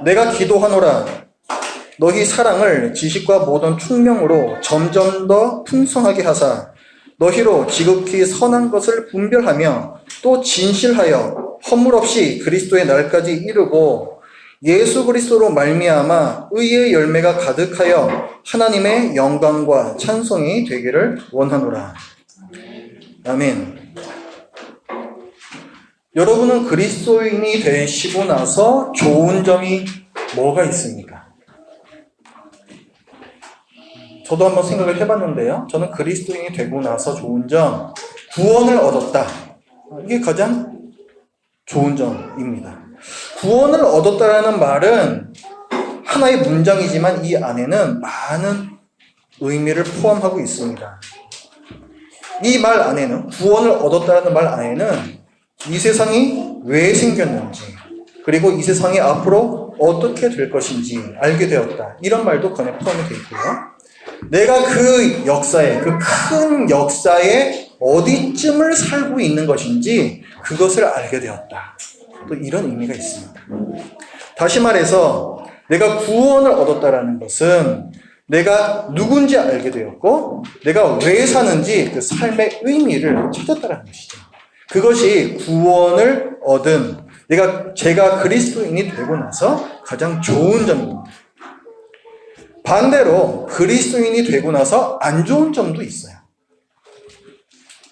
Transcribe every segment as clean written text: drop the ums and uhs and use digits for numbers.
내가 기도하노라. 너희 사랑을 지식과 모든 총명으로 점점 더 풍성하게 하사 너희로 지극히 선한 것을 분별하며 또 진실하여 허물 없이 그리스도의 날까지 이르고 예수 그리스도로 말미암아 의의 열매가 가득하여 하나님의 영광과 찬송이 되기를 원하노라. 아멘. 여러분은 그리스도인이 되시고 나서 좋은 점이 뭐가 있습니까? 저도 한번 생각을 해봤는데요. 저는 그리스도인이 되고 나서 좋은 점, 구원을 얻었다. 이게 가장 좋은 점입니다. 구원을 얻었다라는 말은 하나의 문장이지만 이 안에는 많은 의미를 포함하고 있습니다. 이 말 안에는, 구원을 얻었다라는 말 안에는 이 세상이 왜 생겼는지, 그리고 이 세상이 앞으로 어떻게 될 것인지 알게 되었다. 이런 말도 그 안에 포함이 되어 있고요. 내가 그 역사에, 그 큰 역사에 어디쯤을 살고 있는 것인지 그것을 알게 되었다. 또 이런 의미가 있습니다. 다시 말해서 내가 구원을 얻었다라는 것은 내가 누군지 알게 되었고 내가 왜 사는지 그 삶의 의미를 찾았다라는 것이죠. 그것이 구원을 얻은 제가 그리스도인이 되고 나서 가장 좋은 점입니다. 반대로 그리스도인이 되고 나서 안 좋은 점도 있어요.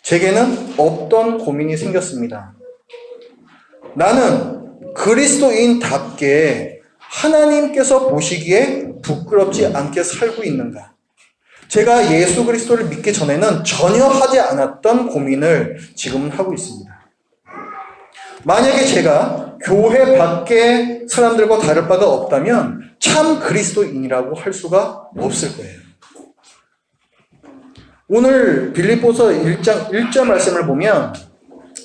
제게는 없던 고민이 생겼습니다. 나는 그리스도인답게 하나님께서 보시기에 부끄럽지 않게 살고 있는가? 제가 예수 그리스도를 믿기 전에는 전혀 하지 않았던 고민을 지금은 하고 있습니다. 만약에 제가 교회 밖에 사람들과 다를 바가 없다면 참 그리스도인이라고 할 수가 없을 거예요. 오늘 빌립보서 1장 1절 말씀을 보면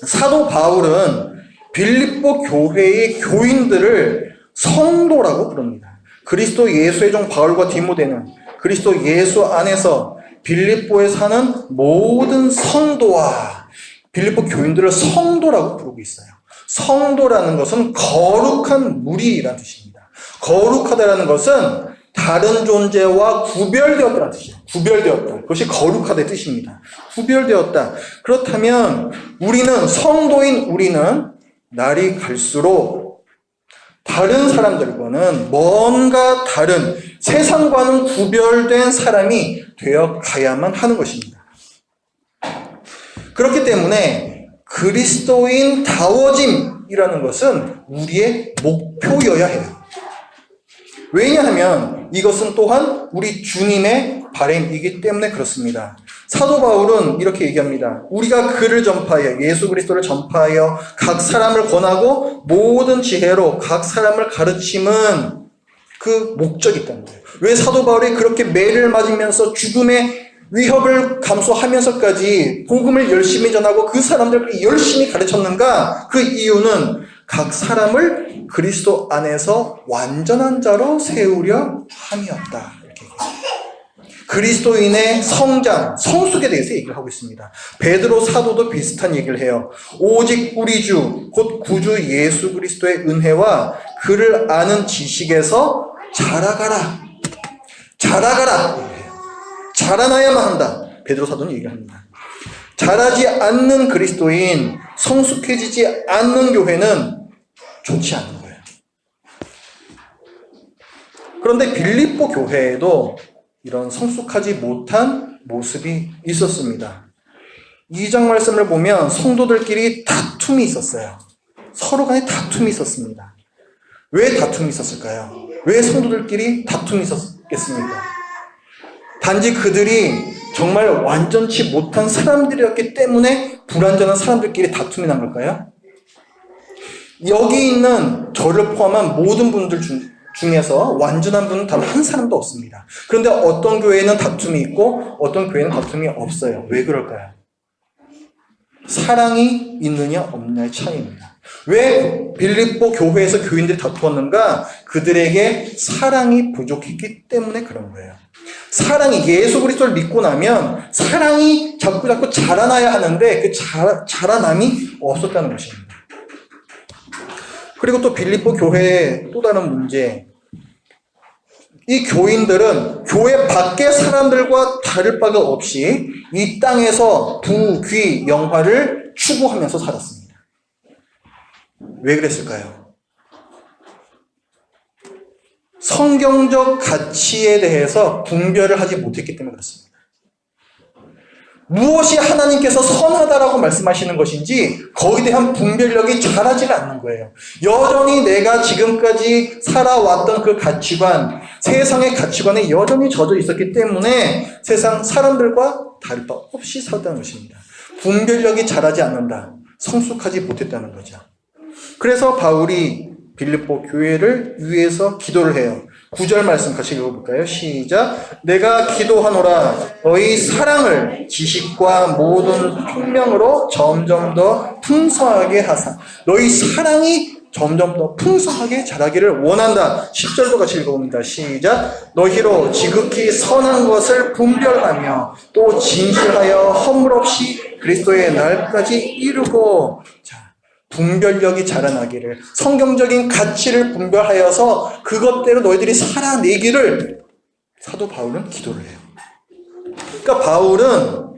사도 바울은 빌립보 교회의 교인들을 성도라고 부릅니다. 그리스도 예수의 종 바울과 디모데는 그리스도 예수 안에서 빌립보에 사는 모든 성도와 빌립보 교인들을 성도라고 부르고 있어요. 성도라는 것은 거룩한 무리라는 뜻입니다. 거룩하다라는 것은 다른 존재와 구별되었다는 뜻이에요. 구별되었다. 그것이 거룩하다의 뜻입니다. 구별되었다. 그렇다면 성도인 우리는 날이 갈수록 다른 사람들과는 뭔가 다른 세상과는 구별된 사람이 되어 가야만 하는 것입니다. 그렇기 때문에 그리스도인다워짐이라는 것은 우리의 목표여야 해요. 왜냐하면 이것은 또한 우리 주님의 바람이기 때문에 그렇습니다. 사도 바울은 이렇게 얘기합니다. 우리가 그를 전파하여 예수 그리스도를 전파하여 각 사람을 권하고 모든 지혜로 각 사람을 가르침은 그 목적이 있다는 거예요. 왜 사도 바울이 그렇게 매를 맞으면서 죽음의 위협을 감수하면서까지 복음을 열심히 전하고 그 사람들을 열심히 가르쳤는가? 그 이유는 각 사람을 그리스도 안에서 완전한 자로 세우려 함이었다. 이렇게 얘기합니다. 그리스도인의 성장, 성숙에 대해서 얘기를 하고 있습니다. 베드로 사도도 비슷한 얘기를 해요. 오직 우리 주, 곧 구주 예수 그리스도의 은혜와 그를 아는 지식에서 자라가라. 자라가라. 자라나야만 한다. 베드로 사도는 얘기합니다. 자라지 않는 그리스도인, 성숙해지지 않는 교회는 좋지 않은 거예요. 그런데 빌립보 교회에도 이런 성숙하지 못한 모습이 있었습니다. 2장 말씀을 보면 성도들끼리 다툼이 있었어요. 서로 간에 다툼이 있었습니다. 왜 다툼이 있었을까요? 왜 성도들끼리 다툼이 있었겠습니까? 단지 그들이 정말 완전치 못한 사람들이었기 때문에 불완전한 사람들끼리 다툼이 난 걸까요? 여기 있는 저를 포함한 모든 분들 중에서 완전한 분은 단 한 사람도 없습니다. 그런데 어떤 교회는 다툼이 있고 어떤 교회는 다툼이 없어요. 왜 그럴까요? 사랑이 있느냐 없느냐의 차이입니다. 왜 빌립보 교회에서 교인들이 다투었는가? 그들에게 사랑이 부족했기 때문에 그런 거예요. 사랑이, 예수 그리스도를 믿고 나면 사랑이 자꾸 자라나야 하는데 그 자라남이 없었다는 것입니다. 그리고 또 빌립보 교회의 또 다른 문제, 이 교인들은 교회 밖의 사람들과 다를 바가 없이 이 땅에서 부귀 영화를 추구하면서 살았습니다. 왜 그랬을까요? 성경적 가치에 대해서 분별을 하지 못했기 때문에 그렇습니다. 무엇이 하나님께서 선하다라고 말씀하시는 것인지 거기에 대한 분별력이 자라지는 않는 거예요. 여전히 내가 지금까지 살아왔던 그 가치관, 세상의 가치관에 여전히 젖어 있었기 때문에 세상 사람들과 다를 바 없이 살았다는 것입니다. 분별력이 자라지 않는다. 성숙하지 못했다는 거죠. 그래서 바울이 빌립보 교회를 위해서 기도를 해요. 9절 말씀 같이 읽어볼까요? 시작. 내가 기도하노라 너희 사랑을 지식과 모든 총명으로 점점 더 풍성하게 하사. 너희 사랑이 점점 더 풍성하게 자라기를 원한다. 10절도 같이 읽어봅니다. 시작. 너희로 지극히 선한 것을 분별하며 또 진실하여 허물 없이 그리스도의 날까지 이루고. 자, 분별력이 자라나기를, 성경적인 가치를 분별하여서 그것대로 너희들이 살아내기를 사도 바울은 기도를 해요. 그러니까 바울은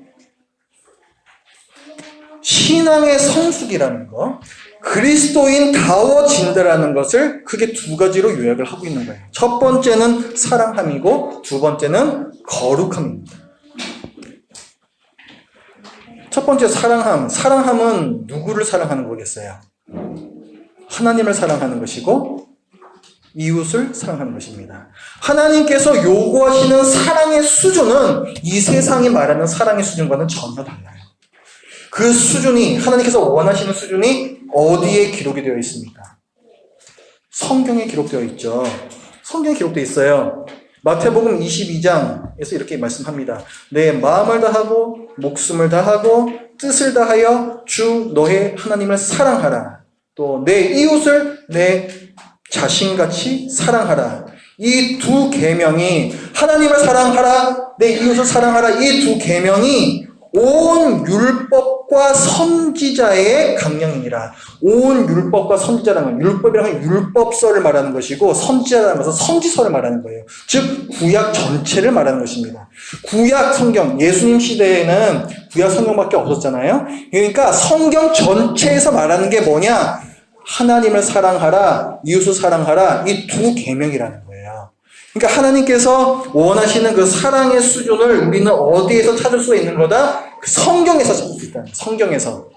신앙의 성숙이라는 것, 그리스도인다워진다라는 것을 크게 두 가지로 요약을 하고 있는 거예요. 첫 번째는 사랑함이고 두 번째는 거룩함입니다. 첫 번째 사랑함. 사랑함은 누구를 사랑하는 거겠어요? 하나님을 사랑하는 것이고 이웃을 사랑하는 것입니다. 하나님께서 요구하시는 사랑의 수준은 이 세상이 말하는 사랑의 수준과는 전혀 달라요. 그 수준이, 하나님께서 원하시는 수준이 어디에 기록이 되어 있습니까? 성경에 기록되어 있죠. 성경에 기록되어 있어요. 마태복음 22장에서 이렇게 말씀합니다. 내 마음을 다하고 목숨을 다하고 뜻을 다하여 주 너의 하나님을 사랑하라. 또 내 이웃을 내 자신같이 사랑하라. 이 두 계명이, 하나님을 사랑하라, 내 이웃을 사랑하라, 이 두 계명이 온 율법과 선지자의 강령이니라. 온 율법과 선지자라는 건, 율법이라는 건 율법서를 말하는 것이고 선지자라는 것은 선지서를 말하는 거예요. 즉 구약 전체를 말하는 것입니다. 구약 성경, 예수님 시대에는 구약 성경밖에 없었잖아요. 그러니까 성경 전체에서 말하는 게 뭐냐? 하나님을 사랑하라, 이웃을 사랑하라, 이 두 계명이라는 거예요. 그러니까 하나님께서 원하시는 그 사랑의 수준을 우리는 어디에서 찾을 수가 있는 거다? 그 성경에서 찾을 수 있다. 성경에서.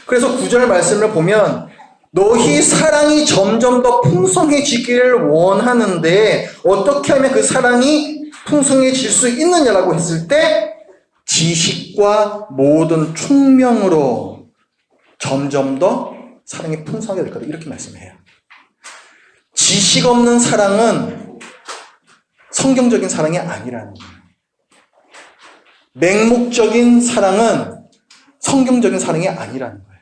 그래서 9절 말씀을 보면 너희 사랑이 점점 더 풍성해지기를 원하는데 어떻게 하면 그 사랑이 풍성해질 수 있느냐라고 했을 때 지식과 모든 총명으로 점점 더 사랑이 풍성하게 될 거다. 이렇게 말씀해요. 지식 없는 사랑은 성경적인 사랑이 아니라는 거예요. 맹목적인 사랑은 성경적인 사랑이 아니라는 거예요.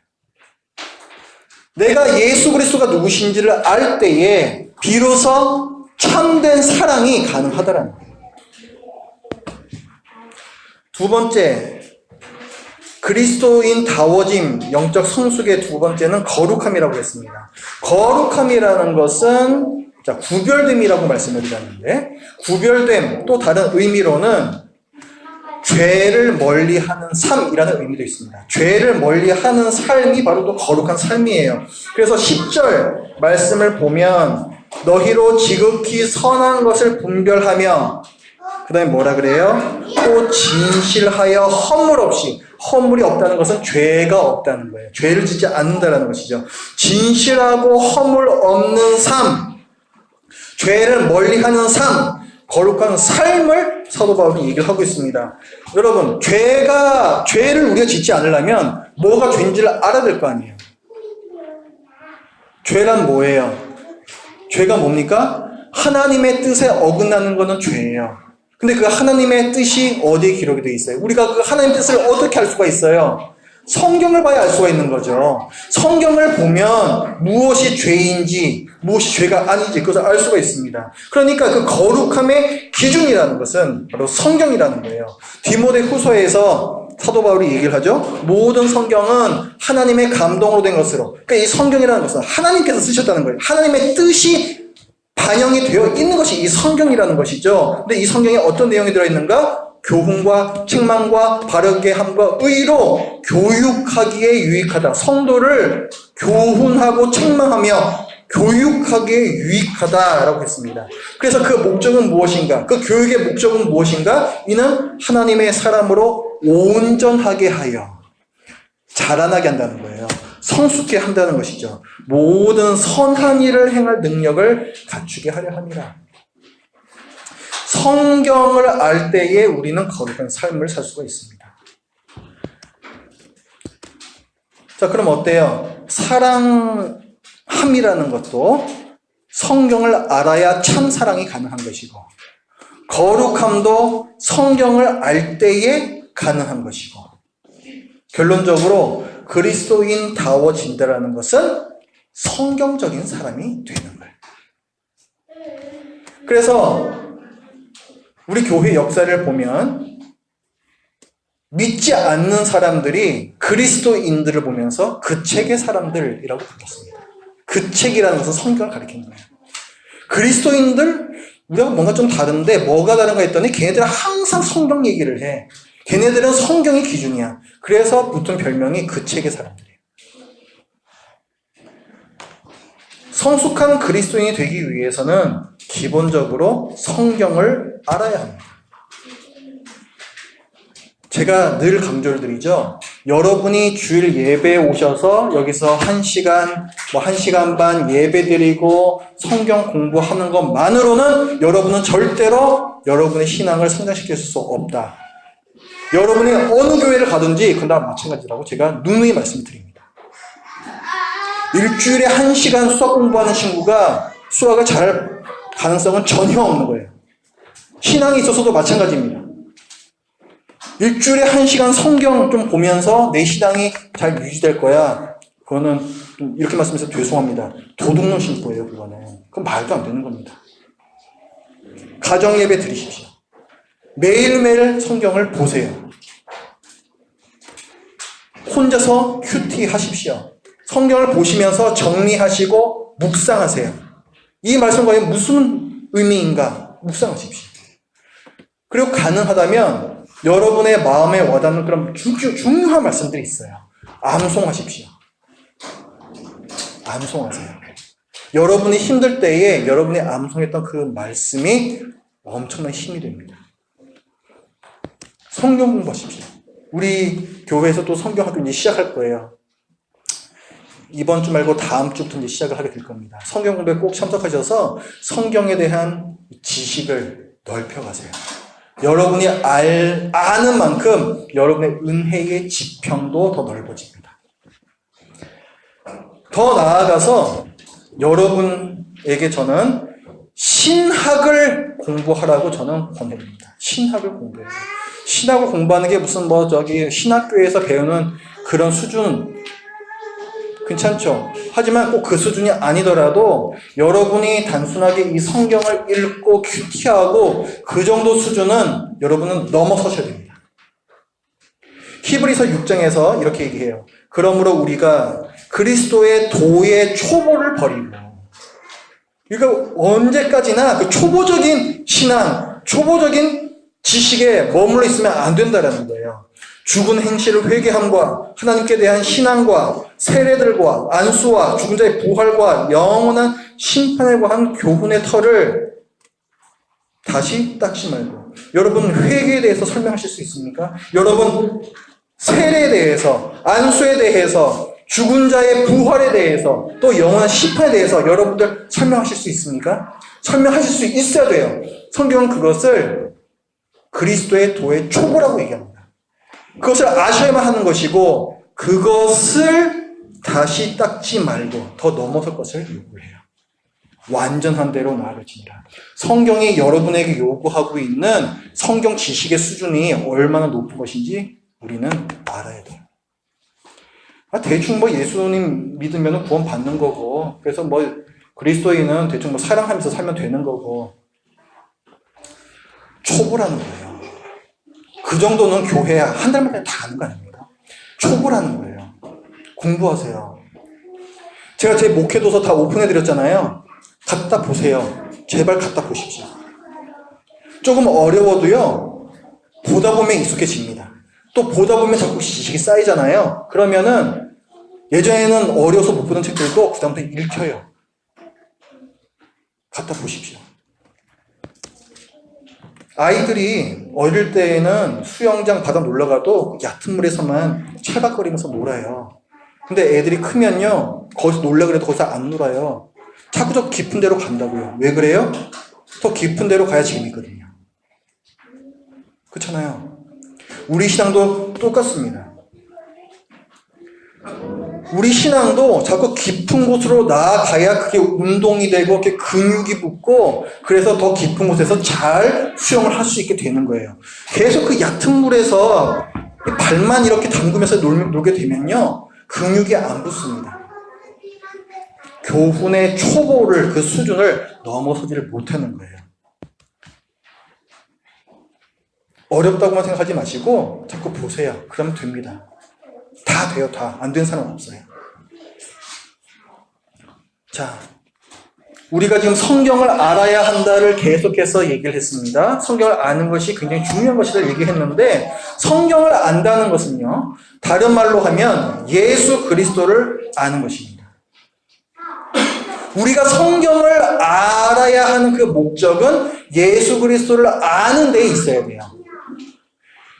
내가 예수 그리스도가 누구신지를 알 때에 비로소 참된 사랑이 가능하다라는 거예요. 두 번째, 그리스도인다워짐, 영적 성숙의 두 번째는 거룩함이라고 했습니다. 거룩함이라는 것은 구별됨이라고 말씀을 드렸는데, 구별됨, 또 다른 의미로는 죄를 멀리하는 삶이라는 의미도 있습니다. 죄를 멀리하는 삶이 바로 또 거룩한 삶이에요. 그래서 10절 말씀을 보면 너희로 지극히 선한 것을 분별하며, 그 다음에 뭐라 그래요? 또 진실하여 허물 없이. 허물이 없다는 것은 죄가 없다는 거예요. 죄를 짓지 않는다는 것이죠. 진실하고 허물 없는 삶, 죄를 멀리하는 삶, 거룩한 삶을 사도 바울은 얘기를 하고 있습니다. 여러분, 죄를 우리가 짓지 않으려면 뭐가 죄인지를 알아야 될 거 아니에요. 죄란 뭐예요? 죄가 뭡니까? 하나님의 뜻에 어긋나는 것은 죄예요. 근데 그 하나님의 뜻이 어디에 기록이 되어 있어요? 우리가 그 하나님의 뜻을 어떻게 알 수가 있어요? 성경을 봐야 알 수가 있는 거죠. 성경을 보면 무엇이 죄인지, 무엇이 죄가 아닌지 그것을 알 수가 있습니다. 그러니까 그 거룩함의 기준이라는 것은 바로 성경이라는 거예요. 디모데 후서에서 사도 바울이 얘기를 하죠. 모든 성경은 하나님의 감동으로 된 것으로. 그러니까 이 성경이라는 것은 하나님께서 쓰셨다는 거예요. 하나님의 뜻이 반영이 되어 있는 것이 이 성경이라는 것이죠. 근데 이 성경에 어떤 내용이 들어있는가? 교훈과 책망과 바르게 함과 의로 교육하기에 유익하다. 성도를 교훈하고 책망하며 교육하기에 유익하다라고 했습니다. 그래서 그 목적은 무엇인가? 그 교육의 목적은 무엇인가? 이는 하나님의 사람으로 온전하게 하여 자라나게 한다는 거예요. 성숙해 한다는 것이죠. 모든 선한 일을 행할 능력을 갖추게 하려 함이라. 성경을 알 때에 우리는 거룩한 삶을 살 수가 있습니다. 자, 그럼 어때요? 사랑함이라는 것도 성경을 알아야 참 사랑이 가능한 것이고, 거룩함도 성경을 알 때에 가능한 것이고, 결론적으로 그리스도인다워진다라는 것은 성경적인 사람이 되는 거예요. 그래서 우리 교회 역사를 보면 믿지 않는 사람들이 그리스도인들을 보면서 그 책의 사람들이라고 불렀습니다. 그 책이라는 것은 성경을 가리키는 거예요. 그리스도인들, 우리하고 뭔가 좀 다른데 뭐가 다른가 했더니 걔네들은 항상 성경 얘기를 해. 걔네들은 성경이 기준이야. 그래서 붙은 별명이 그 책의 사람들이에요. 성숙한 그리스도인이 되기 위해서는 기본적으로 성경을 알아야 합니다. 제가 늘 강조를 드리죠. 여러분이 주일 예배에 오셔서 여기서 1시간, 1시간 반 예배 드리고 성경 공부하는 것만으로는 여러분은 절대로 여러분의 신앙을 성장시킬 수 없다. 여러분이 어느 교회를 가든지 그건 마찬가지라고 제가 누누이 말씀드립니다. 일주일에 1시간 수학 공부하는 친구가 수학을 잘할 가능성은 전혀 없는 거예요. 신앙이 있어서도 마찬가지입니다. 일주일에 1시간 성경 좀 보면서 내 신앙이 잘 유지될 거야. 그거는 이렇게 말씀해서 죄송합니다. 도둑놈 신부예요, 그거는. 그건 말도 안 되는 겁니다. 가정 예배 드리십시오. 매일매일 성경을 보세요. 혼자서 큐티 하십시오. 성경을 보시면서 정리하시고 묵상하세요. 이 말씀과 무슨 의미인가 묵상하십시오. 그리고 가능하다면 여러분의 마음에 와닿는 그런 중요한 말씀들이 있어요. 암송하십시오. 암송하세요. 여러분이 힘들 때에 여러분이 암송했던 그 말씀이 엄청난 힘이 됩니다. 성경 공부하십시오. 우리 교회에서 또 성경학교 이제 시작할 거예요. 이번 주 말고 다음 주부터 이제 시작을 하게 될 겁니다. 성경 공부에 꼭 참석하셔서 성경에 대한 지식을 넓혀가세요. 여러분이 아는 만큼 여러분의 은혜의 지평도 더 넓어집니다. 더 나아가서 여러분에게 저는 신학을 공부하라고 저는 권해드립니다. 신학을 공부해요. 신학을 공부하는 게 무슨 신학교에서 배우는 그런 수준 괜찮죠? 하지만 꼭 그 수준이 아니더라도 여러분이 단순하게 이 성경을 읽고 큐티하고 그 정도 수준은 여러분은 넘어서셔야 됩니다. 히브리서 6장에서 이렇게 얘기해요. 그러므로 우리가 그리스도의 도의 초보를 버리고, 그러니까 언제까지나 그 초보적인 신앙, 초보적인 지식에 머물러 있으면 안 된다는 거예요. 죽은 행실을 회개함과 하나님께 대한 신앙과 세례들과 안수와 죽은 자의 부활과 영원한 심판에 관한 교훈의 털을 다시 닦지 말고. 여러분 회개에 대해서 설명하실 수 있습니까? 여러분 세례에 대해서, 안수에 대해서, 죽은 자의 부활에 대해서, 또 영원한 심판에 대해서 여러분들 설명하실 수 있습니까? 설명하실 수 있어야 돼요. 성경은 그것을 그리스도의 도의 초보라고 얘기합니다. 그것을 아셔야만 하는 것이고, 그것을 다시 닦지 말고 더 넘어설 것을 요구해요. 완전한 대로 나아가지니라. 성경이 여러분에게 요구하고 있는 성경 지식의 수준이 얼마나 높은 것인지 우리는 알아야 돼요. 대충 예수님 믿으면 구원 받는 거고, 그래서 그리스도인은 대충 사랑하면서 살면 되는 거고, 초보라는 거예요. 그 정도는 교회 한 달만 다 가는 거 아닙니까? 초보라는 거예요. 공부하세요. 제가 제 목회도서 다 오픈해드렸잖아요. 갖다 보세요. 제발 갖다 보십시오. 조금 어려워도요, 보다 보면 익숙해집니다. 또 보다 보면 자꾸 지식이 쌓이잖아요. 그러면은 예전에는 어려워서 못 보던 책들도 그다음부터 읽혀요. 갖다 보십시오. 아이들이 어릴 때에는 수영장 바다 놀러가도 얕은 물에서만 찰박거리면서 놀아요. 근데 애들이 크면요, 거기서 놀라 그래도 거기서 안 놀아요. 자꾸 더 깊은 데로 간다고요. 왜 그래요? 더 깊은 데로 가야 재밌거든요. 그렇잖아요. 우리 신앙도 똑같습니다. 우리 신앙도 자꾸 깊은 곳으로 나아가야 그게 운동이 되고 이렇게 근육이 붙고 그래서 더 깊은 곳에서 잘 수영을 할 수 있게 되는 거예요. 계속 그 얕은 물에서 발만 이렇게 담그면서 놀게 되면요, 근육이 안 붙습니다. 교훈의 초보를, 그 수준을 넘어서지를 못하는 거예요. 어렵다고만 생각하지 마시고 자꾸 보세요. 그러면 됩니다. 다 돼요. 다. 안 된 사람은 없어요. 자, 우리가 지금 성경을 알아야 한다를 계속해서 얘기를 했습니다. 성경을 아는 것이 굉장히 중요한 것이라 얘기했는데, 성경을 안다는 것은요, 다른 말로 하면 예수 그리스도를 아는 것입니다. 우리가 성경을 알아야 하는 그 목적은 예수 그리스도를 아는 데 있어야 돼요.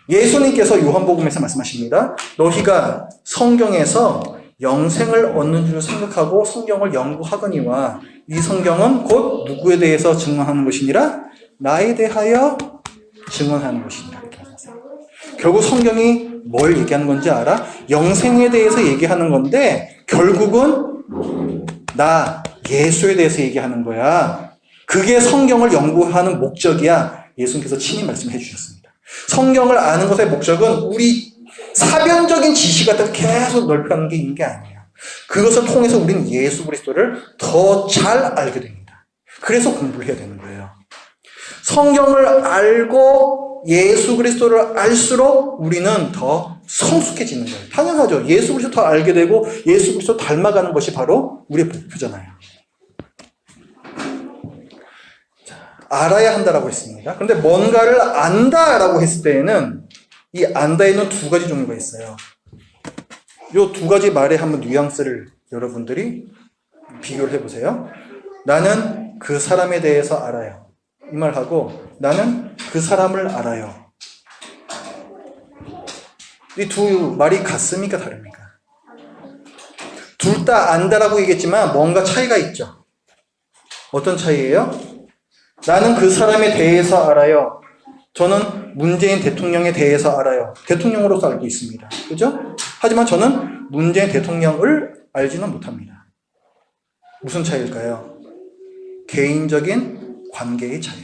예수님께서 요한복음에서 말씀하십니다. 너희가 성경에서 영생을 얻는 줄 생각하고 성경을 연구하거니와 이 성경은 곧 누구에 대해서 증언하는 것이니라? 나에 대하여 증언하는 것이니라. 결국 성경이 뭘 얘기하는 건지 알아? 영생에 대해서 얘기하는 건데 결국은 나 예수에 대해서 얘기하는 거야. 그게 성경을 연구하는 목적이야. 예수님께서 친히 말씀해 주셨습니다. 성경을 아는 것의 목적은 우리 사변적인 지식 같은 거 계속 넓혀가는 게 있는 게 아니에요. 그것을 통해서 우리는 예수 그리스도를 더 잘 알게 됩니다. 그래서 공부를 해야 되는 거예요. 성경을 알고 예수 그리스도를 알수록 우리는 더 성숙해지는 거예요. 당연하죠. 예수 그리스도 더 알게 되고 예수 그리스도 닮아가는 것이 바로 우리의 목표잖아요. 알아야 한다라고 했습니다. 그런데 뭔가를 안다라고 했을 때에는 이 안다에는 두 가지 종류가 있어요. 이 두 가지 말에 한번 뉘앙스를 여러분들이 비교를 해보세요. 나는 그 사람에 대해서 알아요. 이 말하고 나는 그 사람을 알아요. 이 두 말이 같습니까? 다릅니까? 둘 다 안다라고 얘기했지만 뭔가 차이가 있죠. 어떤 차이예요? 나는 그 사람에 대해서 알아요. 저는 문재인 대통령에 대해서 알아요. 대통령으로서 알고 있습니다. 그죠? 하지만 저는 문재인 대통령을 알지는 못합니다. 무슨 차이일까요? 개인적인 관계의 차이.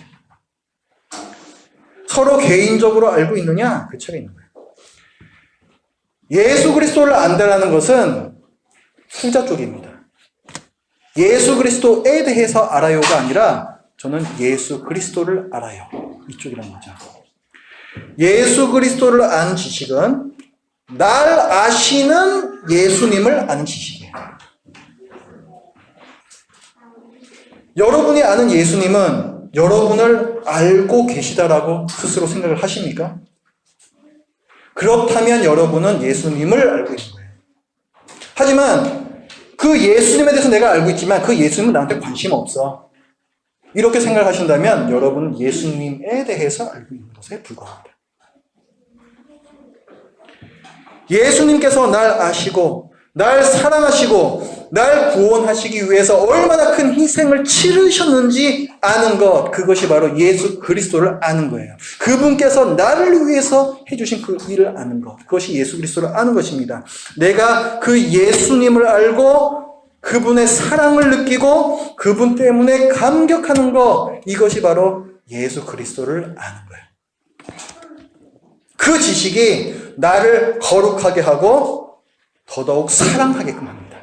서로 개인적으로 알고 있느냐? 그 차이가 있는 거예요. 예수 그리스도를 안다라는 것은 후자 쪽입니다. 예수 그리스도에 대해서 알아요가 아니라 저는 예수 그리스도를 알아요. 이쪽이란 거죠. 예수 그리스도를 아는 지식은 날 아시는 예수님을 아는 지식이에요. 여러분이 아는 예수님은 여러분을 알고 계시다라고 스스로 생각을 하십니까? 그렇다면 여러분은 예수님을 알고 있는 거예요. 하지만 그 예수님에 대해서 내가 알고 있지만 그 예수님은 나한테 관심 없어. 이렇게 생각하신다면 여러분은 예수님에 대해서 알고 있는 것에 불과합니다. 예수님께서 날 아시고 날 사랑하시고 날 구원하시기 위해서 얼마나 큰 희생을 치르셨는지 아는 것, 그것이 바로 예수 그리스도를 아는 거예요. 그분께서 나를 위해서 해주신 그 일을 아는 것, 그것이 예수 그리스도를 아는 것입니다. 내가 그 예수님을 알고 그분의 사랑을 느끼고 그분 때문에 감격하는 것, 이것이 바로 예수 그리스도를 아는 거예요. 그 지식이 나를 거룩하게 하고 더더욱 사랑하게끔 합니다.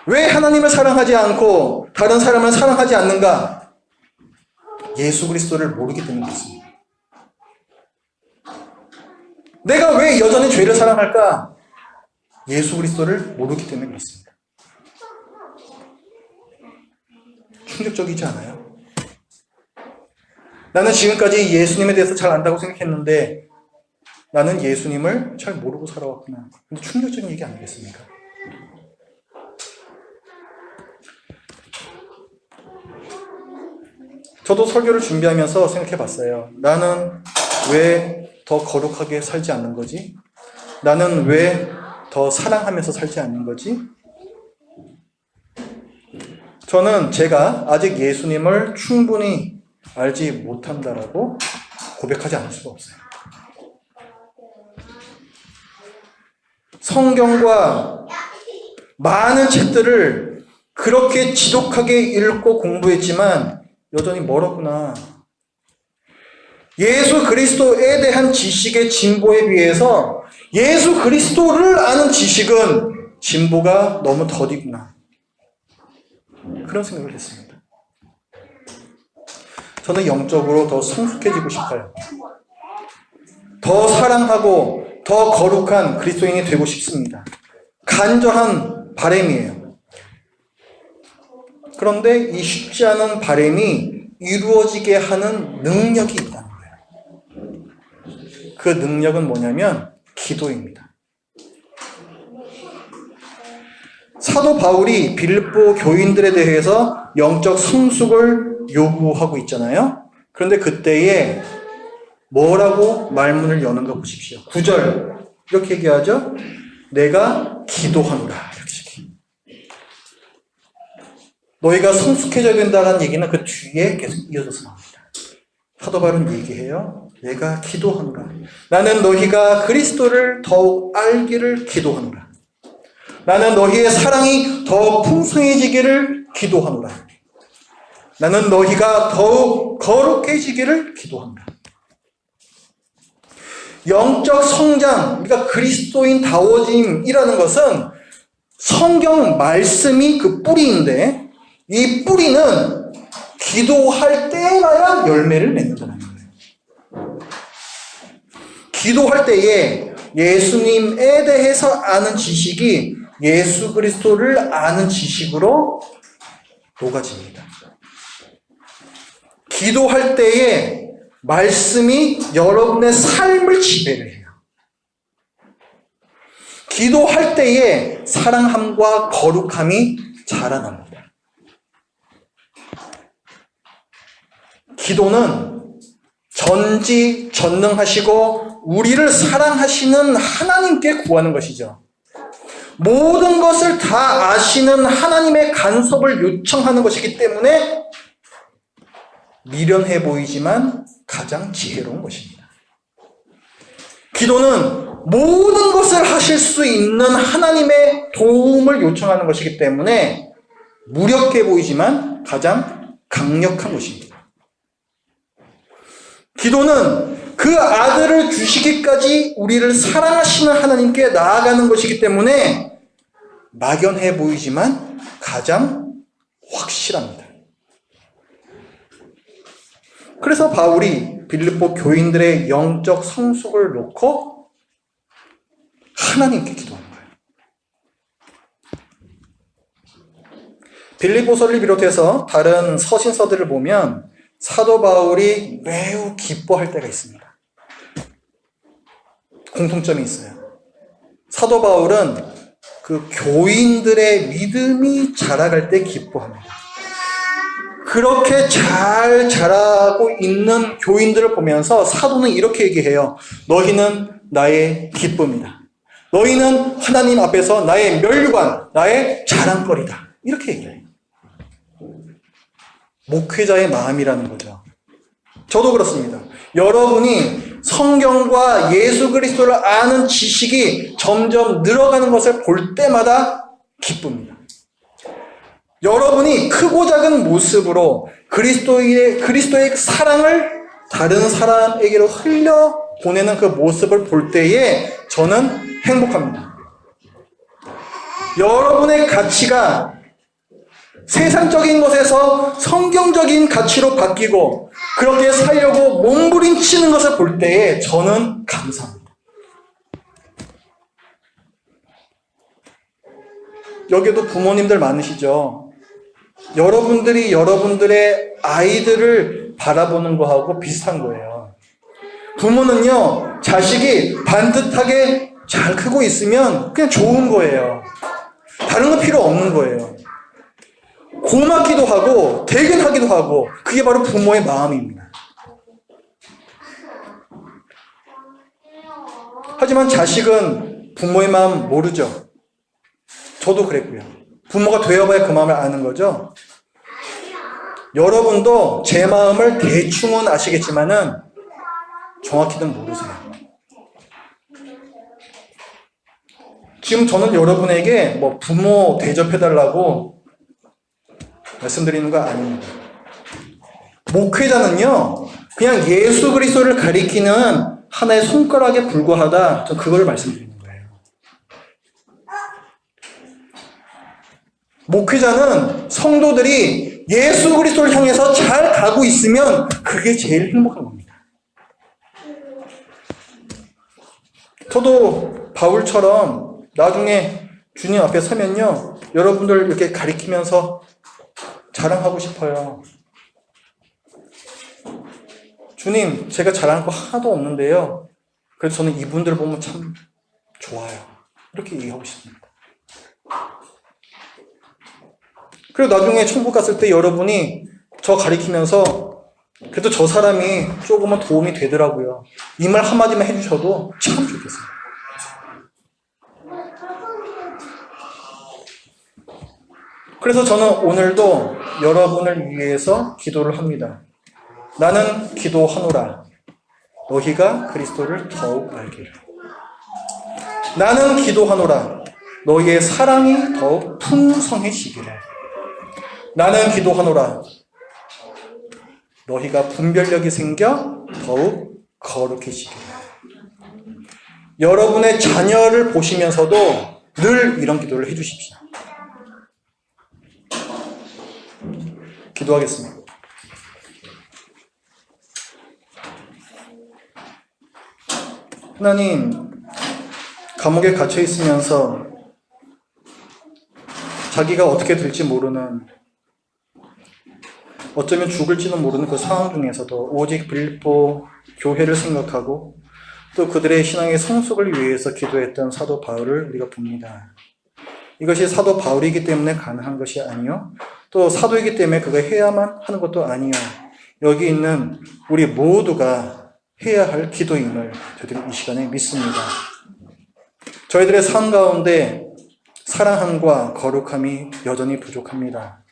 왜 하나님을 사랑하지 않고 다른 사람을 사랑하지 않는가? 예수 그리스도를 모르기 때문에 그렇습니다. 내가 왜 여전히 죄를 사랑할까? 예수 그리스도를 모르기 때문에 그렇습니다. 충격적이지 않아요? 나는 지금까지 예수님에 대해서 잘 안다고 생각했는데 나는 예수님을 잘 모르고 살아왔구나. 근데 충격적인 얘기 아니겠습니까? 저도 설교를 준비하면서 생각해 봤어요. 나는 왜 더 거룩하게 살지 않는 거지? 나는 왜 더 사랑하면서 살지 않는 거지? 저는 제가 아직 예수님을 충분히 알지 못한다라고 고백하지 않을 수가 없어요. 성경과 많은 책들을 그렇게 지독하게 읽고 공부했지만 여전히 멀었구나. 예수 그리스도에 대한 지식의 진보에 비해서 예수 그리스도를 아는 지식은 진보가 너무 더디구나. 그런 생각을 했습니다. 저는 영적으로 더 성숙해지고 싶어요. 더 사랑하고 더 거룩한 그리스도인이 되고 싶습니다. 간절한 바람이에요. 그런데 이 쉽지 않은 바람이 이루어지게 하는 능력이 있다는 거예요. 그 능력은 뭐냐면 기도입니다. 사도 바울이 빌립보 교인들에 대해서 영적 성숙을 요구하고 있잖아요. 그런데 그때에 뭐라고 말문을 여는가 보십시오. 9절 이렇게 얘기하죠. 내가 기도하노라. 이렇게. 너희가 성숙해져야 된다는 얘기는 그 뒤에 계속 이어져서 나옵니다. 사도 바울은 얘기해요. 내가 기도하노라. 나는 너희가 그리스도를 더욱 알기를 기도하노라. 나는 너희의 사랑이 더 풍성해지기를 기도하노라. 나는 너희가 더욱 거룩해지기를 기도하노라. 영적 성장, 그러니까 그리스도인다워짐이라는 것은 성경 말씀이 그 뿌리인데 이 뿌리는 기도할 때마야 열매를 맺는다는 거예요. 기도할 때에 예수님에 대해서 아는 지식이 예수 그리스도를 아는 지식으로 녹아집니다. 기도할 때에 말씀이 여러분의 삶을 지배를 해요. 기도할 때에 사랑함과 거룩함이 자라납니다. 기도는 전지전능하시고 우리를 사랑하시는 하나님께 구하는 것이죠. 모든 것을 다 아시는 하나님의 간섭을 요청하는 것이기 때문에 미련해 보이지만 가장 지혜로운 것입니다. 기도는 모든 것을 하실 수 있는 하나님의 도움을 요청하는 것이기 때문에 무력해 보이지만 가장 강력한 것입니다. 기도는 그 아들을 주시기까지 우리를 사랑하시는 하나님께 나아가는 것이기 때문에 막연해 보이지만 가장 확실합니다. 그래서 바울이 빌립보 교인들의 영적 성숙을 놓고 하나님께 기도하는 거예요. 빌립보서를 비롯해서 다른 서신서들을 보면 사도 바울이 매우 기뻐할 때가 있습니다. 공통점이 있어요. 사도 바울은 그 교인들의 믿음이 자라갈 때 기뻐합니다. 그렇게 잘 자라고 있는 교인들을 보면서 사도는 이렇게 얘기해요. 너희는 나의 기쁨이다. 너희는 하나님 앞에서 나의 멸관, 나의 자랑거리다. 이렇게 얘기해요. 목회자의 마음이라는 거죠. 저도 그렇습니다. 여러분이 성경과 예수 그리스도를 아는 지식이 점점 늘어가는 것을 볼 때마다 기쁩니다. 여러분이 크고 작은 모습으로 그리스도의 사랑을 다른 사람에게로 흘려보내는 그 모습을 볼 때에 저는 행복합니다. 여러분의 가치가 세상적인 것에서 성경적인 가치로 바뀌고 그렇게 살려고 몸부림치는 것을 볼 때에 저는 감사합니다. 여기도 부모님들 많으시죠? 여러분들이 여러분들의 아이들을 바라보는 거하고 비슷한 거예요. 부모는요, 자식이 반듯하게 잘 크고 있으면 그냥 좋은 거예요. 다른 거 필요 없는 거예요. 고맙기도 하고 대견하기도 하고, 그게 바로 부모의 마음입니다. 하지만 자식은 부모의 마음 모르죠. 저도 그랬고요. 부모가 되어봐야 그 마음을 아는 거죠. 여러분도 제 마음을 대충은 아시겠지만은 정확히는 모르세요. 지금 저는 여러분에게 뭐 부모 대접해달라고 말씀드리는 거 아닙니다. 목회자는요, 그냥 예수 그리스도를 가리키는 하나의 손가락에 불과하다. 저 그걸 말씀드리는 거예요. 목회자는 성도들이 예수 그리스도를 향해서 잘 가고 있으면 그게 제일 행복한 겁니다. 저도 바울처럼 나중에 주님 앞에 서면요, 여러분들 이렇게 가리키면서 자랑하고 싶어요. 주님, 제가 잘하는 거 하나도 없는데요, 그래서 저는 이분들 보면 참 좋아요. 이렇게 얘기하고 싶습니다. 그리고 나중에 천국 갔을 때 여러분이 저 가리키면서 그래도 저 사람이 조금은 도움이 되더라고요, 이 말 한마디만 해주셔도 참 좋겠어요. 그래서 저는 오늘도 여러분을 위해서 기도를 합니다. 나는 기도하노라, 너희가 그리스도를 더욱 알기를. 나는 기도하노라, 너희의 사랑이 더욱 풍성해지기를. 나는 기도하노라, 너희가 분별력이 생겨 더욱 거룩해지기를. 여러분의 자녀를 보시면서도 늘 이런 기도를 해주십시오. 기도하겠습니다. 하나님, 감옥에 갇혀 있으면서 자기가 어떻게 될지 모르는, 어쩌면 죽을지는 모르는 그 상황 중에서도 오직 빌립보 교회를 생각하고 또 그들의 신앙의 성숙을 위해서 기도했던 사도 바울을 우리가 봅니다. 이것이 사도 바울이기 때문에 가능한 것이 아니요, 또 사도이기 때문에 그가 해야만 하는 것도 아니요, 여기 있는 우리 모두가 해야 할 기도임을 저희들이 이 시간에 믿습니다. 저희들의 삶 가운데 사랑함과 거룩함이 여전히 부족합니다.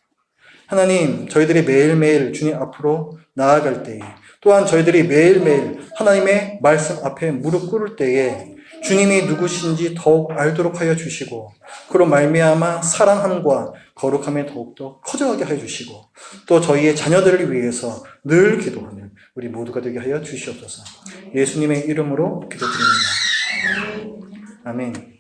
하나님, 저희들이 매일매일 주님 앞으로 나아갈 때에, 또한 저희들이 매일매일 하나님의 말씀 앞에 무릎 꿇을 때에 주님이 누구신지 더욱 알도록 하여 주시고, 그로 말미암아 사랑함과 거룩함이 더욱더 커져가게 하여 주시고, 또 저희의 자녀들을 위해서 늘 기도하는 우리 모두가 되게 하여 주시옵소서. 예수님의 이름으로 기도드립니다. 아멘.